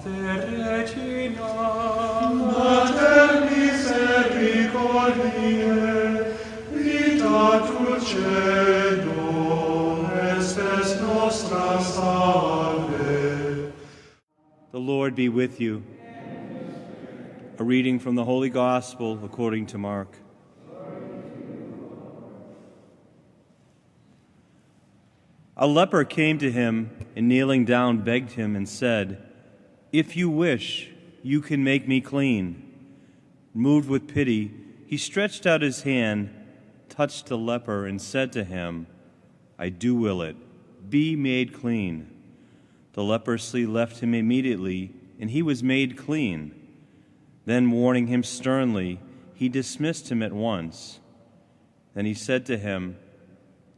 Regina, Mater misericordiae, vita dulcedo, estes nostra salve. The Lord be with you. A reading from the Holy Gospel according to Mark. A leper came to him and kneeling down begged him and said, "If you wish, you can make me clean." Moved with pity, he stretched out his hand, touched the leper, and said to him, "I do will it. Be made clean." The leprosy left him immediately, and he was made clean. Then, warning him sternly, he dismissed him at once. Then he said to him,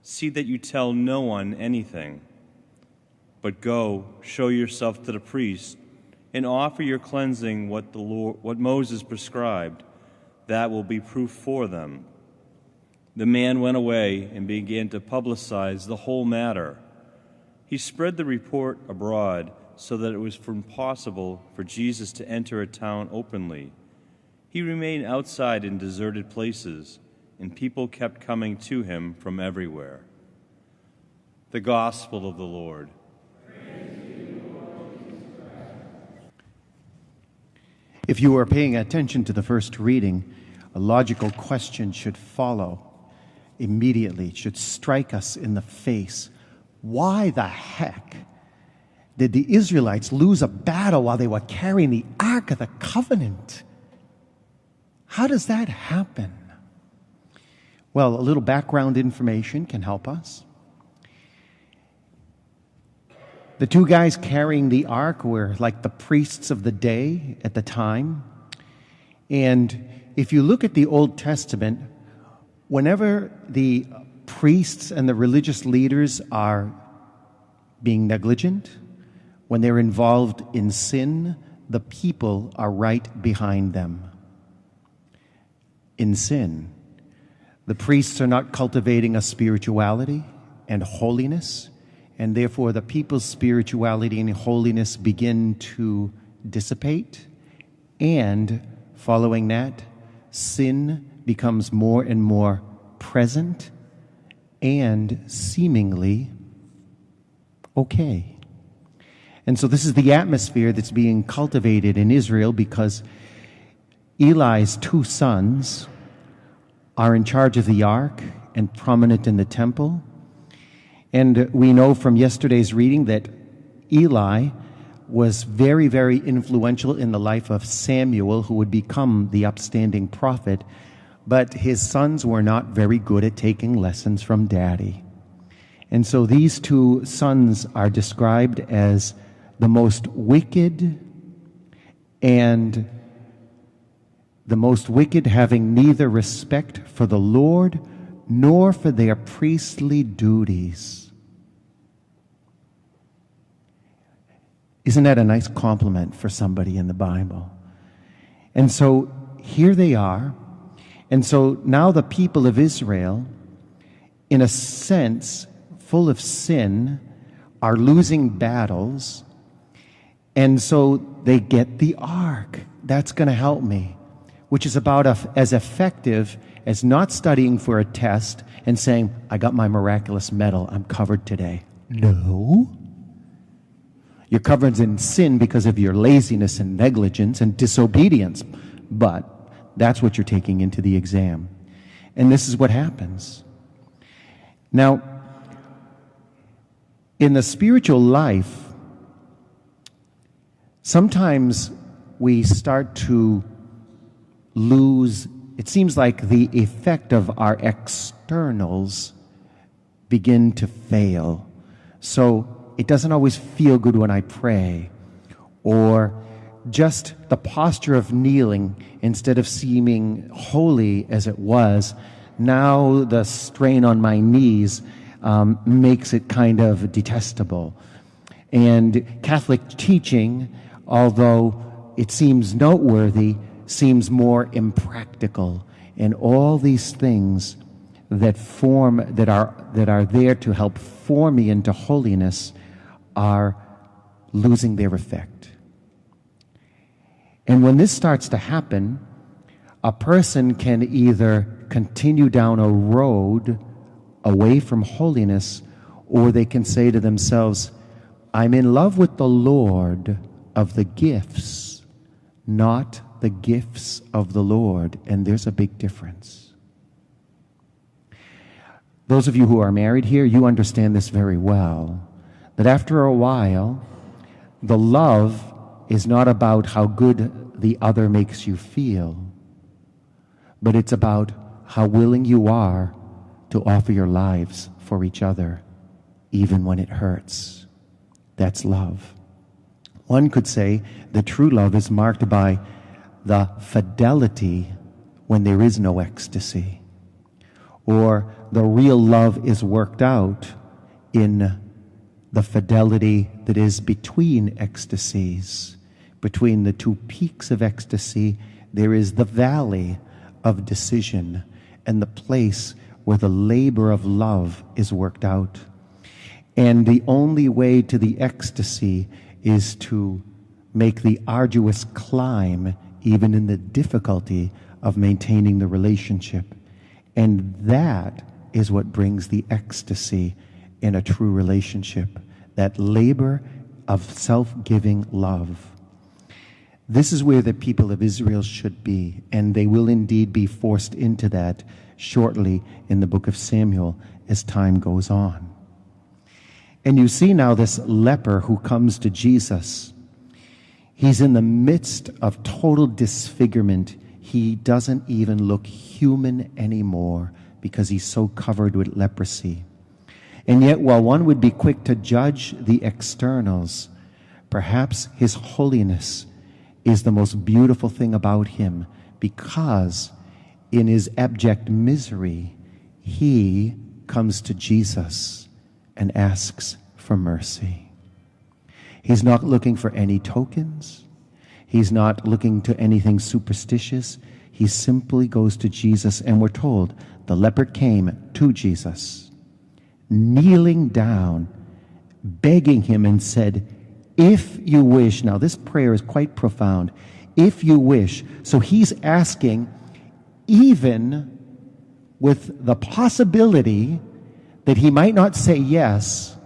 "See that you tell no one anything, but go, show yourself to the priest, and offer your cleansing what Moses prescribed. That will be proof for them." The man went away and began to publicize the whole matter. He spread the report abroad so that it was impossible for Jesus to enter a town openly. He remained outside in deserted places, and people kept coming to him from everywhere. The Gospel of the Lord. If you are paying attention to the first reading, a logical question should follow immediately. It should strike us in the face. Why the heck did the Israelites lose a battle while they were carrying the Ark of the Covenant? How does that happen? Well, a little background information can help us. The two guys carrying the ark were like the priests of the day at the time. And if you look at the Old Testament, whenever the priests and the religious leaders are being negligent, when they're involved in sin, the people are right behind them in sin. The priests are not cultivating a spirituality and holiness, and therefore the people's spirituality and holiness begin to dissipate. And following that, sin becomes more and more present and seemingly okay. And so this is the atmosphere that's being cultivated in Israel because Eli's two sons are in charge of the ark and prominent in the temple. And we know from yesterday's reading that Eli was very, very influential in the life of Samuel, who would become the upstanding prophet. But his sons were not very good at taking lessons from daddy. And so these two sons are described as the most wicked, and the most wicked having neither respect for the Lord nor for their priestly duties. Isn't that a nice compliment for somebody in the Bible? And so here they are. And so now the people of Israel, in a sense, full of sin, are losing battles. And so they get the ark. That's going to help me. Which is about as effective as not studying for a test and saying, "I got my miraculous medal, I'm covered today." No. You're covered in sin because of your laziness and negligence and disobedience. But that's what you're taking into the exam. And this is what happens. Now, in the spiritual life, sometimes we start to lose, it seems like the effect of our externals begin to fail. So it doesn't always feel good when I pray, or just the posture of kneeling, instead of seeming holy as it was, now the strain on my knees makes it kind of detestable. And Catholic teaching, although it seems noteworthy, seems more impractical. And all these things that are there to help form me into holiness are losing their effect. And when this starts to happen, a person can either continue down a road away from holiness, or they can say to themselves, I'm in love with the Lord of the gifts, not the gifts of the Lord. And there's a big difference. Those of you who are married here, you understand this very well, that after a while, the love is not about how good the other makes you feel, but it's about how willing you are to offer your lives for each other, even when it hurts. That's love. One could say the true love is marked by the fidelity when there is no ecstasy, or the real love is worked out in the fidelity that is between ecstasies. Between the two peaks of ecstasy, there is the valley of decision and the place where the labor of love is worked out. And the only way to the ecstasy is to make the arduous climb, even in the difficulty of maintaining the relationship. And that is what brings the ecstasy in a true relationship, that labor of self-giving love. This is where the people of Israel should be, and they will indeed be forced into that shortly in the book of Samuel as time goes on. And you see now this leper who comes to Jesus. He's in the midst of total disfigurement. He doesn't even look human anymore because he's so covered with leprosy. And yet, while one would be quick to judge the externals, perhaps his holiness is the most beautiful thing about him, because in his abject misery, he comes to Jesus and asks for mercy. He's not looking for any tokens. He's not looking to anything superstitious. He simply goes to Jesus, and we're told the leper came to Jesus, kneeling down, begging him, and said, if you wish. Now this prayer is quite profound. If you wish. So he's asking, even with the possibility that he might not say yes,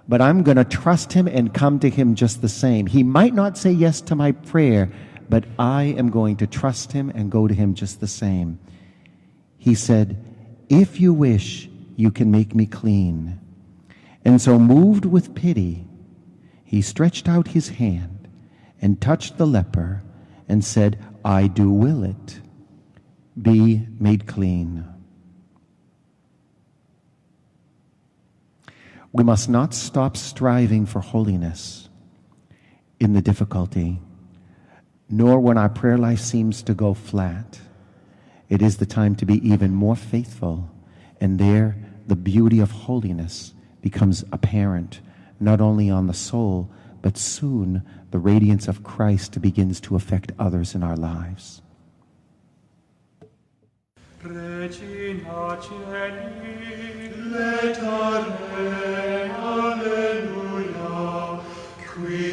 but I'm going to trust him and come to him just the same. He might not say yes to my prayer, but I am going to trust him and go to him just the same. He said, if you wish, you can make me clean. And so, moved with pity, he stretched out his hand and touched the leper and said, I do will it. Be made clean. We must not stop striving for holiness in the difficulty, nor when our prayer life seems to go flat. It is the time to be even more faithful, and there the beauty of holiness becomes apparent, not only on the soul, but soon the radiance of Christ begins to affect others in our lives. Regina Caeli, letare, alleluia, qui